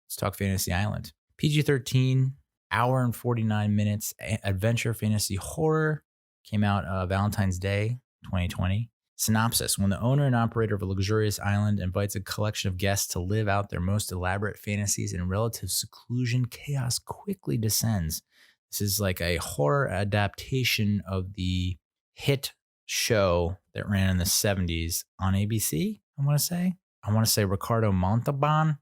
Let's talk Fantasy Island. PG-13, hour and 49 minutes, adventure fantasy horror. Came out Valentine's Day 2020. Synopsis. When the owner and operator of a luxurious island invites a collection of guests to live out their most elaborate fantasies in relative seclusion, chaos quickly descends. This is like a horror adaptation of the hit show that ran in the 70s on ABC, I want to say Ricardo Montalban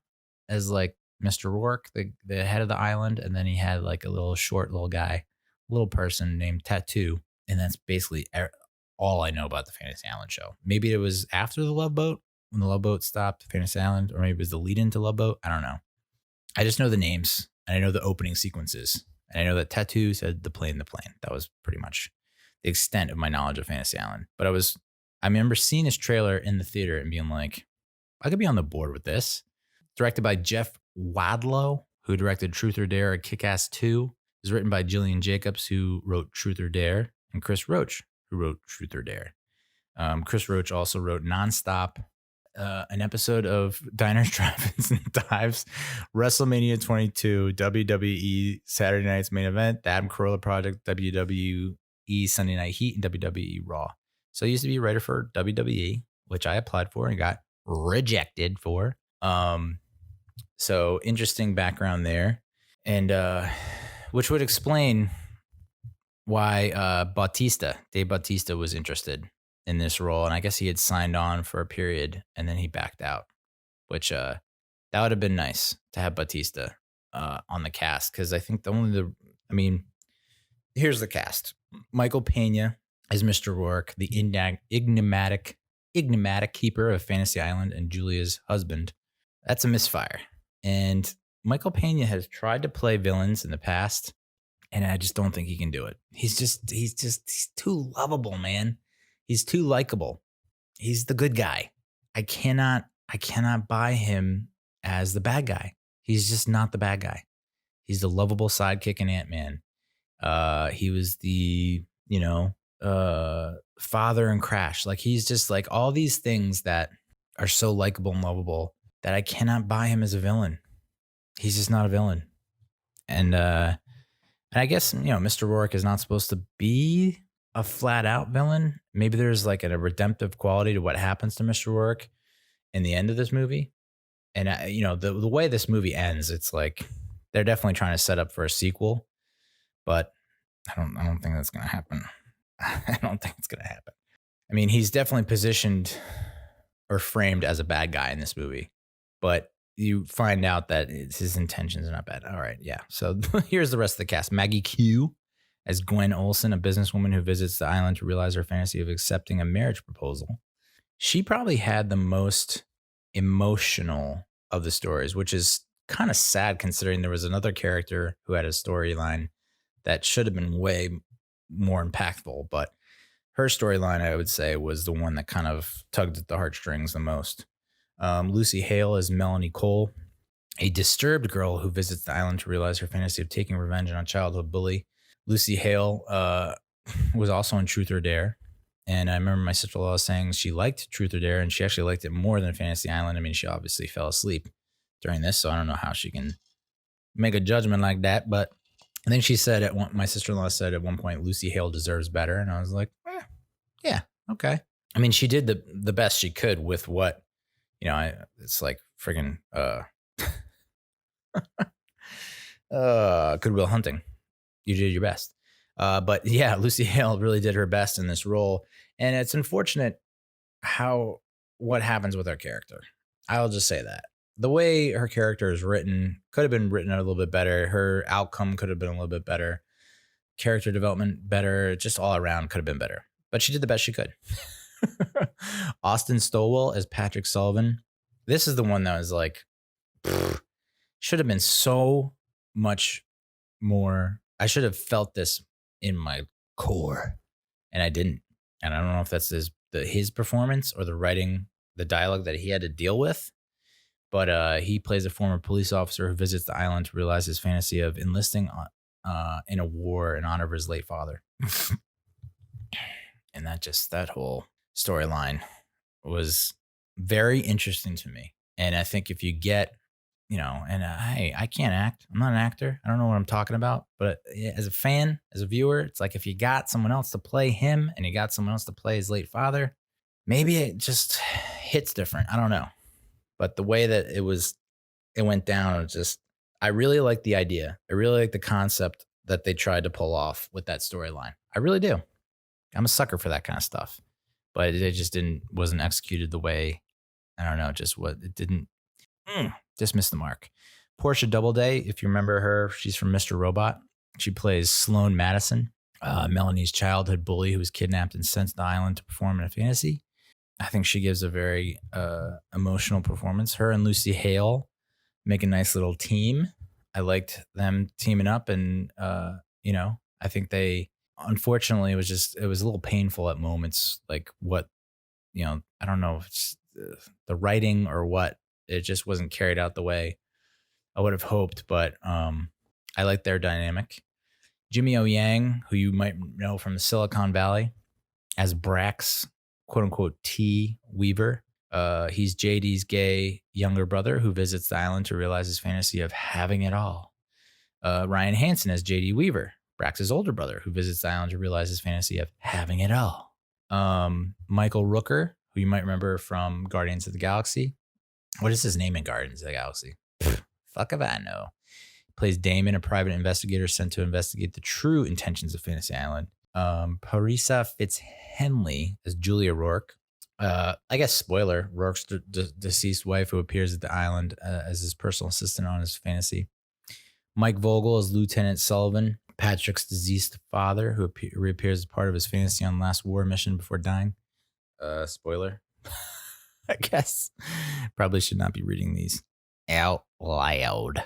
as like Mr. Roarke, the head of the island, and then he had like a little short little guy, little person named Tattoo, and that's basically all I know about the Fantasy Island show. Maybe it was after the Love Boat, when the Love Boat stopped Fantasy Island, or maybe it was the lead into Love Boat. I don't know. I just know the names, and I know the opening sequences, and I know that Tattoo said the plane. That was pretty much the extent of my knowledge of Fantasy Island. But I remember seeing this trailer in the theater and being like, I could be on the board with this. Directed by Jeff Wadlow, who directed Truth or Dare and Kick-Ass 2. It was written by Jillian Jacobs, who wrote Truth or Dare, and Chris Roach, who wrote Truth or Dare. Chris Roach also wrote Nonstop, an episode of Diners, Drive-Ins, and Dives, WrestleMania 22, WWE Saturday Night's Main Event, The Adam Carolla Project, WWE Sunday Night Heat, and WWE Raw. So I used to be a writer for WWE, which I applied for and got rejected for. So interesting background there, and which would explain why Dave Bautista was interested in this role, and I guess he had signed on for a period and then he backed out, which that would have been nice to have Bautista on the cast, because I think here's the cast: Michael Pena as Mr. Roarke, the enigmatic keeper of Fantasy Island and Julia's husband. That's a misfire. And Michael Pena has tried to play villains in the past, and I just don't think he can do it. He's too lovable, man. He's too likable. He's the good guy. I cannot buy him as the bad guy. He's just not the bad guy. He's the lovable sidekick in Ant-Man. He was the, father in Crash. Like, he's just like all these things that are so likable and lovable that I cannot buy him as a villain. He's just not a villain. And I guess, Mr. Roarke is not supposed to be a flat out villain. Maybe there's like a redemptive quality to what happens to Mr. Roarke in the end of this movie. And, the way this movie ends, it's like they're definitely trying to set up for a sequel, but I don't think that's going to happen. I don't think it's going to happen. I mean, he's definitely positioned or framed as a bad guy in this movie, but you find out that his intentions are not bad. All right. Yeah. So here's the rest of the cast. Maggie Q as Gwen Olsen, a businesswoman who visits the island to realize her fantasy of accepting a marriage proposal. She probably had the most emotional of the stories, which is kind of sad considering there was another character who had a storyline that should have been way more impactful. But her storyline, I would say, was the one that kind of tugged at the heartstrings the most. Lucy Hale as Melanie Cole, a disturbed girl who visits the island to realize her fantasy of taking revenge on a childhood bully. Lucy Hale was also in Truth or Dare. And I remember my sister-in-law saying she liked Truth or Dare, and she actually liked it more than Fantasy Island. I mean, she obviously fell asleep during this, so I don't know how she can make a judgment like that. But I think my sister-in-law said at one point, Lucy Hale deserves better. And I was like, yeah, okay. I mean, she did the best she could with what, it's like friggin' Good Will Hunting. You did your best. But yeah, Lucy Hale really did her best in this role. And it's unfortunate what happens with her character. I'll just say that. The way her character is written could have been written a little bit better. Her outcome could have been a little bit better. Character development better. Just all around could have been better. But she did the best she could. Austin Stowell as Patrick Sullivan. This is the one that was like, should have been so much more. I should have felt this in my core, and I didn't. And I don't know if that's his performance or the writing, the dialogue that he had to deal with. But he plays a former police officer who visits the island to realize his fantasy of enlisting in a war in honor of his late father. And that whole storyline was very interesting to me. And I think if you get and hey, I can't act. I'm not an actor. I don't know what I'm talking about. But as a fan, as a viewer, it's like if you got someone else to play him and you got someone else to play his late father, maybe it just hits different. I don't know. But the way that it went down, it just, I really like the idea. I really like the concept that they tried to pull off with that storyline. I really do. I'm a sucker for that kind of stuff. But it just wasn't executed the way, I don't know, just what it didn't, just missed the mark. Portia Doubleday, if you remember her, she's from Mr. Robot. She plays Sloane Madison, Melanie's childhood bully who was kidnapped and sent to the island to perform in a fantasy. I think she gives a very emotional performance. Her and Lucy Hale make a nice little team. I liked them teaming up, and I think they, unfortunately, it was a little painful at moments. Like what, I don't know if it's the writing or what. It just wasn't carried out the way I would have hoped, but I like their dynamic. Jimmy O Yang, who you might know from the Silicon Valley, as Brax, quote unquote, T. Weaver. He's JD's gay younger brother who visits the island to realize his fantasy of having it all. Ryan Hansen as JD Weaver, Brax's older brother who visits the island to realize his fantasy of having it all. Michael Rooker, who you might remember from Guardians of the Galaxy. What is his name in Guardians of the Galaxy? Fuck if I know. Plays Damon, a private investigator sent to investigate the true intentions of Fantasy Island. Parisa Fitz-Henley as Julia Roarke. I guess spoiler, Rourke's deceased wife who appears at the island as his personal assistant on his fantasy. Mike Vogel as Lieutenant Sullivan, Patrick's deceased father who reappears as part of his fantasy on last war mission before dying. Spoiler. I guess. Probably should not be reading these out loud.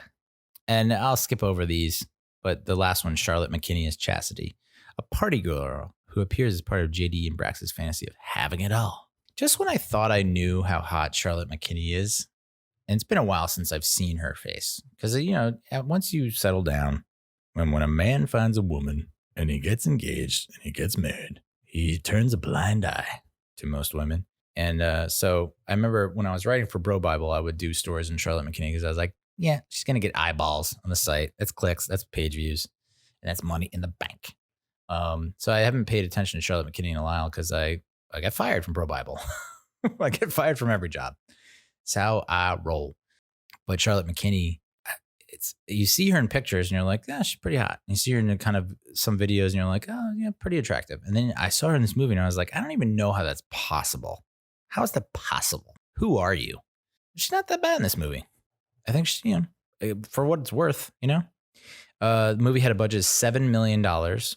And I'll skip over these, but the last one, Charlotte McKinney as Chastity, a party girl who appears as part of JD and Brax's fantasy of having it all. Just when I thought I knew how hot Charlotte McKinney is, and it's been a while since I've seen her face, because, once you settle down, when a man finds a woman and he gets engaged and he gets married, he turns a blind eye to most women. And so I remember when I was writing for Bro Bible, I would do stories in Charlotte McKinney because I was like, yeah, she's going to get eyeballs on the site. That's clicks. That's page views. And that's money in the bank. So I haven't paid attention to Charlotte McKinney in a while because I got fired from Bro Bible. I get fired from every job. It's how I roll. But Charlotte McKinney, you see her in pictures and you're like, she's pretty hot. And you see her in kind of some videos and you're like, oh, yeah, pretty attractive. And then I saw her in this movie and I was like, I don't even know how that's possible. How is that possible? Who are you? She's not that bad in this movie. I think she, for what it's worth, the movie had a budget of $7 million,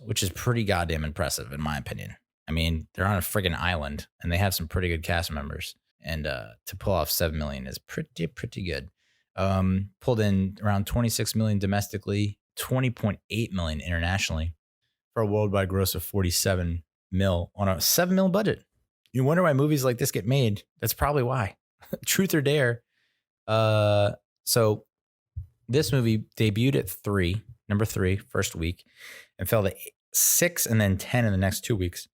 which is pretty goddamn impressive in my opinion. I mean, they're on a friggin' island and they have some pretty good cast members. And to pull off $7 million is pretty good. Pulled in around $26 million domestically, $20.8 million internationally for a worldwide gross of $47 million on a $7 million budget. You wonder why movies like this get made. That's probably why. Truth or Dare. So this movie debuted at number 3, first week, and fell to 6 and then 10 in the next 2 weeks.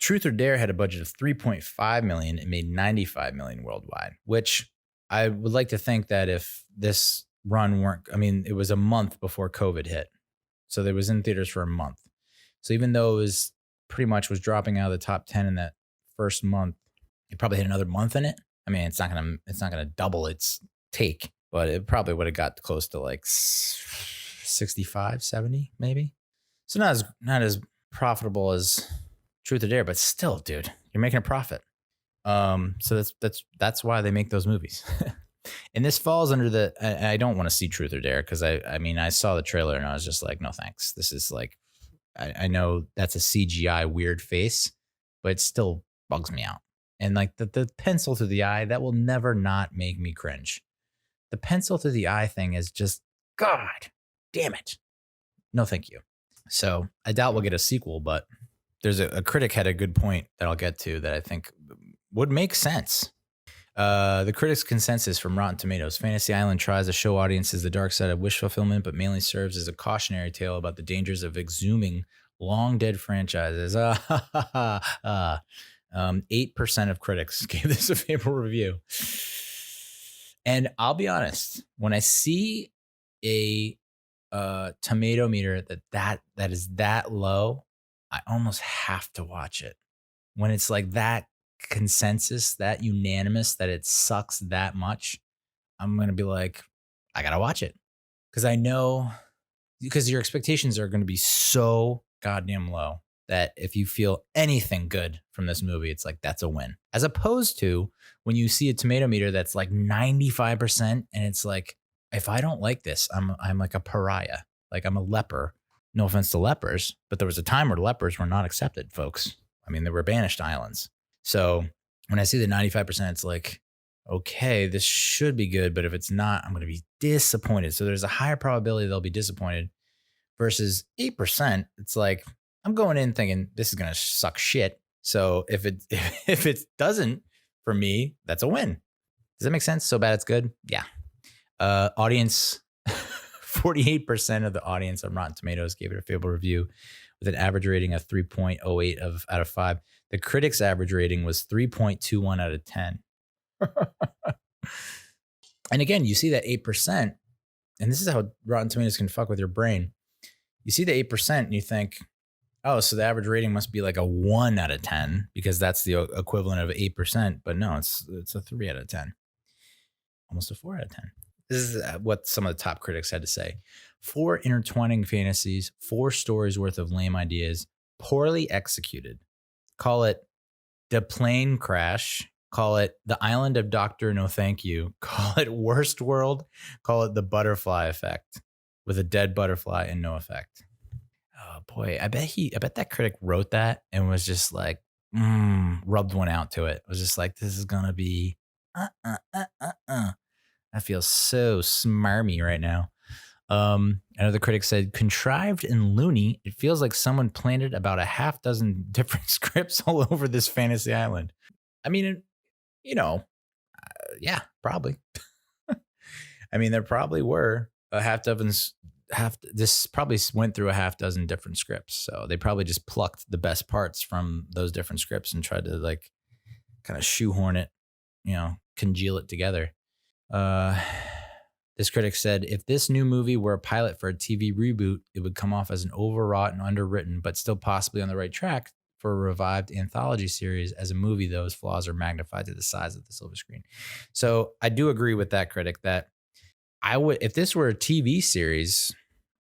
Truth or Dare had a budget of $3.5 million and made $95 million worldwide, which I would like to think that if this run it was a month before COVID hit. So it was in theaters for a month. So even though it was pretty much was dropping out of the top 10 in that first month, it probably had another month in it. I mean, it's not gonna double its take, but it probably would have got close to like 65, 70 maybe. So not as profitable as Truth or Dare, but still, dude, you're making a profit. So that's why they make those movies. And this falls under I don't want to see Truth or Dare because I saw the trailer and I was just like, no thanks. This is like, I know that's a CGI weird face, but it still bugs me out. And like the pencil to the eye, that will never not make me cringe. The pencil to the eye thing is just, God damn it. No, thank you. So I doubt we'll get a sequel, but there's a critic had a good point that I'll get to that I think would make sense. The critics' consensus from Rotten Tomatoes: Fantasy Island tries to show audiences the dark side of wish fulfillment, but mainly serves as a cautionary tale about the dangers of exhuming long-dead franchises. 8% of critics gave this a favorable review. And I'll be honest, when I see a tomato meter that is that low, I almost have to watch it. When it's like that consensus, that unanimous, that it sucks that much, I'm gonna be like, I gotta watch it because I know because your expectations are gonna be so goddamn low that if you feel anything good from this movie, it's like that's a win. As opposed to when you see a tomato meter that's like 95% and it's like, if I don't like this, I'm like a pariah. Like I'm a leper. No offense to lepers, but there was a time where lepers were not accepted, folks. I mean, they were banished islands. So when I see the 95%, it's like, okay, this should be good, but if it's not, I'm going to be disappointed. So there's a higher probability they'll be disappointed versus 8%. It's like, I'm going in thinking this is going to suck shit. So if it if it doesn't for me, that's a win. Does that make sense? So bad it's good? Yeah. Audience 48% of the audience on Rotten Tomatoes gave it a favorable review with an average rating of 3.08 out of 5. The critics' average rating was 3.21 out of 10. And again, you see that 8%, and this is how Rotten Tomatoes can fuck with your brain. You see the 8% and you think, oh, so the average rating must be like a 1 out of 10 because that's the equivalent of 8%. But no, it's a 3 out of 10. Almost a 4 out of 10. This is what some of the top critics had to say. 4 intertwining fantasies, 4 stories worth of lame ideas, poorly executed. Call it the plane crash. Call it the island of Dr. No Thank You. Call it worst world. Call it the butterfly effect with a dead butterfly and no effect. Oh boy, I bet that critic wrote that and was just like, rubbed one out to it. It was just like, this is gonna be I feel so smarmy right now. Another critic said, contrived and loony, it feels like someone planted about a half dozen different scripts all over this fantasy island. I mean, yeah, probably. I mean, there probably were this probably went through a half dozen different scripts. So they probably just plucked the best parts from those different scripts and tried to like kind of shoehorn it, congeal it together. This critic said, if this new movie were a pilot for a TV reboot, it would come off as an overwrought and underwritten, but still possibly on the right track for a revived anthology series. As a movie, those flaws are magnified to the size of the silver screen. So I do agree with that critic that I would, if this were a TV series,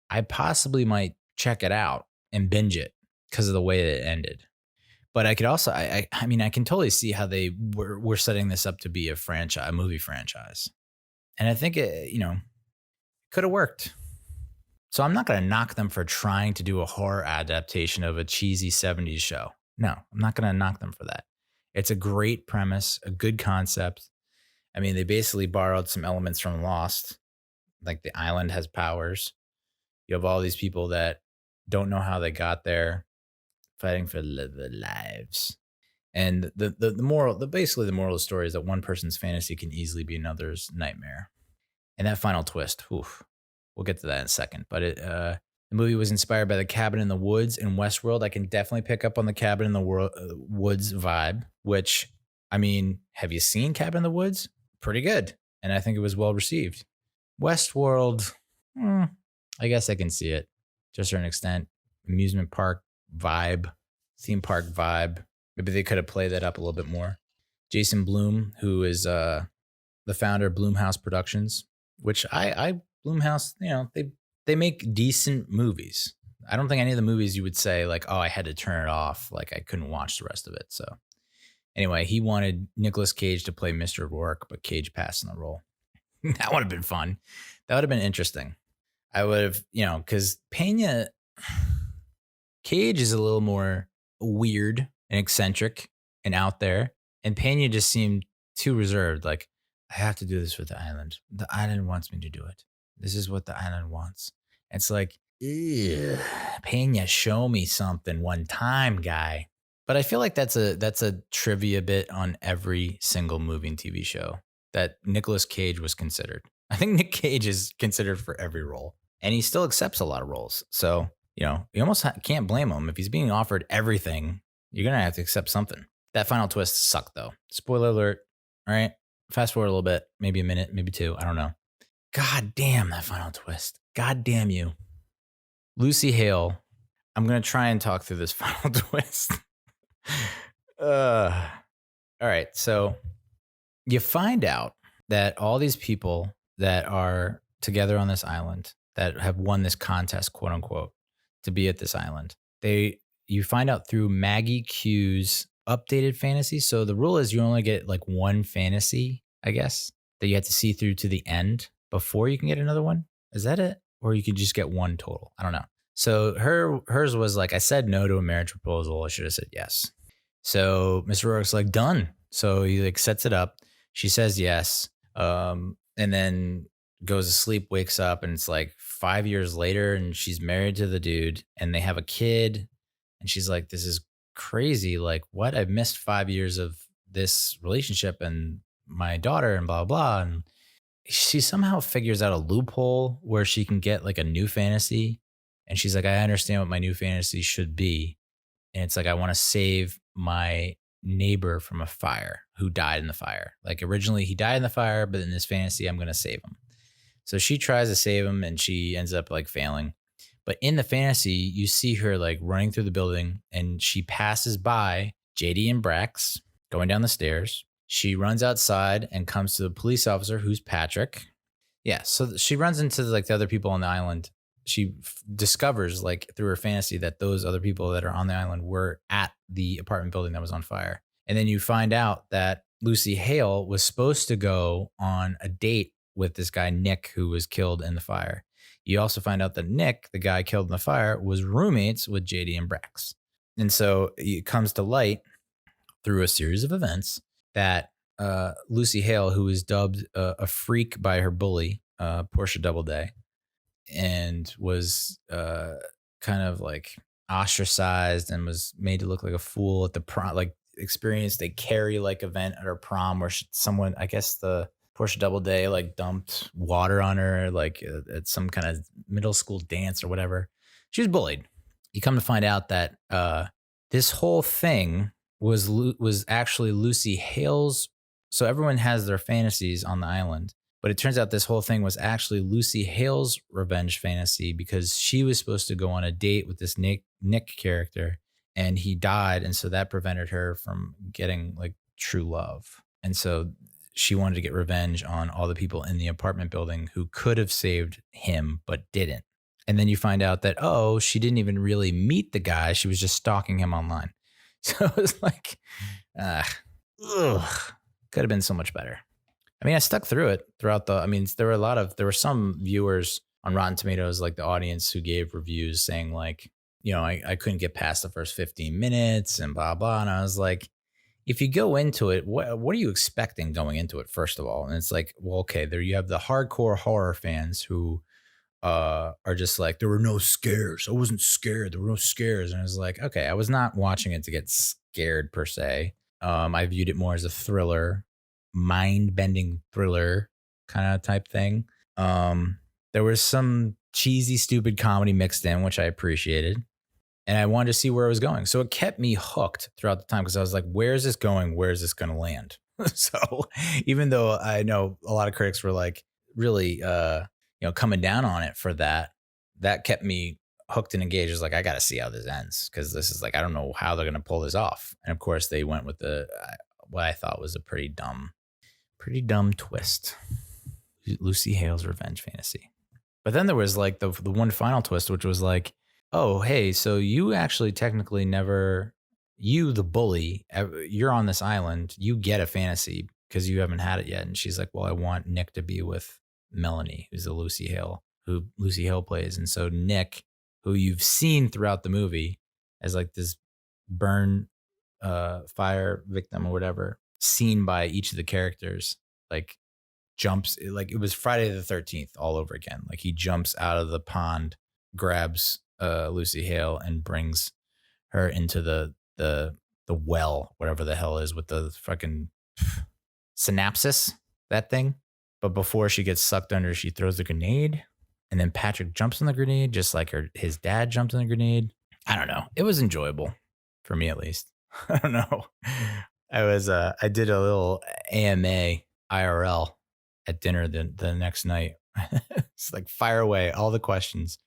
I possibly might check it out and binge it because of the way that it ended. But I could also, I mean, I can totally see how they were setting this up to be a movie franchise. And I think it, could have worked. So I'm not going to knock them for trying to do a horror adaptation of a cheesy 70s show. No, I'm not going to knock them for that. It's a great premise, a good concept. I mean, they basically borrowed some elements from Lost. Like the island has powers. You have all these people that don't know how they got there, fighting for their lives. And the moral, basically the moral of the story is that one person's fantasy can easily be another's nightmare. And that final twist, oof, we'll get to that in a second. But the movie was inspired by the cabin in the woods in Westworld. I can definitely pick up on the cabin in the woods vibe, which, I mean, have you seen Cabin in the Woods? Pretty good. And I think it was well received. Westworld, I guess I can see it to a certain extent. Amusement park vibe, theme park vibe. Maybe they could have played that up a little bit more. Jason Blum, who is the founder of Blumhouse Productions, which I Blumhouse, they make decent movies. I don't think any of the movies you would say like, oh, I had to turn it off. Like I couldn't watch the rest of it. So anyway, he wanted Nicolas Cage to play Mr. Roarke, but Cage passed on the role. That would have been fun. That would have been interesting. I would have, because Peña, Cage is a little more weird and eccentric and out there. And Peña just seemed too reserved. Like, I have to do this with the island. The island wants me to do it. This is what the island wants. It's like, Peña, show me something one time, guy. But I feel like that's a trivia bit on every single movie and TV show that Nicolas Cage was considered. I think Nick Cage is considered for every role, and he still accepts a lot of roles. So, you almost can't blame him. If he's being offered everything, you're going to have to accept something. That final twist sucked, though. Spoiler alert. All right. Fast forward a little bit, maybe a minute, maybe two. I don't know. God damn that final twist. God damn you. Lucy Hale. I'm going to try and talk through this final twist. All right. So you find out that all these people that are together on this island that have won this contest, quote unquote, to be at this island, you find out through Maggie Q's updated fantasy. So the rule is you only get like one fantasy, I guess, that you have to see through to the end before you can get another one. Is that it? Or you can just get one total. I don't know. So hers was like, I said no to a marriage proposal. I should have said yes. So Mr. Roarke's like, done. So he like sets it up. She says yes. And then goes to sleep, wakes up, and it's like 5 years later, and she's married to the dude, and they have a kid. And she's like, this is crazy. Like, what? I've missed 5 years of this relationship and my daughter and blah, blah. And she somehow figures out a loophole where she can get like a new fantasy. And she's like, I understand what my new fantasy should be. And it's like, I want to save my neighbor from a fire who died in the fire. Like originally he died in the fire, but in this fantasy, I'm going to save him. So she tries to save him and she ends up like failing. But in the fantasy, you see her like running through the building and she passes by JD and Brax going down the stairs. She runs outside and comes to the police officer who's Patrick. Yeah. So she runs into like the other people on the island. She discovers like through her fantasy that those other people that are on the island were at the apartment building that was on fire. And then you find out that Lucy Hale was supposed to go on a date with this guy, Nick, who was killed in the fire. You also find out that Nick, the guy killed in the fire, was roommates with JD and Brax. And so it comes to light through a series of events that Lucy Hale, who was dubbed a freak by her bully, Portia Doubleday, and was kind of like ostracized and was made to look like a fool at the prom, like experienced a Carrie like event at her prom where someone, I guess the Portia Doubleday like dumped water on her, like at some kind of middle school dance or whatever. She was bullied. You come to find out that this whole thing was actually Lucy Hale's. So everyone has their fantasies on the island. But it turns out this whole thing was actually Lucy Hale's revenge fantasy because she was supposed to go on a date with this Nick character and he died. And so that prevented her from getting like true love. And so she wanted to get revenge on all the people in the apartment building who could have saved him, but didn't. And then you find out that, oh, she didn't even really meet the guy. She was just stalking him online. So it was like, could have been so much better. I mean, I stuck through it throughout there were some viewers on Rotten Tomatoes, like the audience, who gave reviews saying like, I couldn't get past the first 15 minutes and blah, blah. And I was like, if you go into it, what are you expecting going into it, first of all? And it's like, well, okay, there you have the hardcore horror fans who are just like, there were no scares. I wasn't scared. There were no scares. And I was like, okay, I was not watching it to get scared per se. I viewed it more as a thriller, mind-bending thriller kind of type thing. There was some cheesy, stupid comedy mixed in, which I appreciated. And I wanted to see where it was going. So it kept me hooked throughout the time because I was like, where is this going? Where is this going to land? So even though I know a lot of critics were like really, coming down on it for that kept me hooked and engaged. It's like, I got to see how this ends because this is like, I don't know how they're going to pull this off. And of course they went with what I thought was a pretty dumb twist. Lucy Hale's revenge fantasy. But then there was like the one final twist, which was like, oh, hey, so you actually technically never, you, the bully, you're on this island, you get a fantasy because you haven't had it yet. And she's like, well, I want Nick to be with Melanie, who's the Lucy Hale plays. And so Nick, who you've seen throughout the movie as like this burn fire victim or whatever, seen by each of the characters, like jumps, like it was Friday the 13th all over again. Like he jumps out of the pond, grabs Lucy Hale and brings her into the well, whatever the hell is with the fucking synopsis, that thing. But before she gets sucked under, she throws the grenade, and then Patrick jumps on the grenade, just like his dad jumped on the grenade. I don't know. It was enjoyable for me, at least. I don't know. I did a little AMA IRL at dinner the next night. It's like fire away all the questions.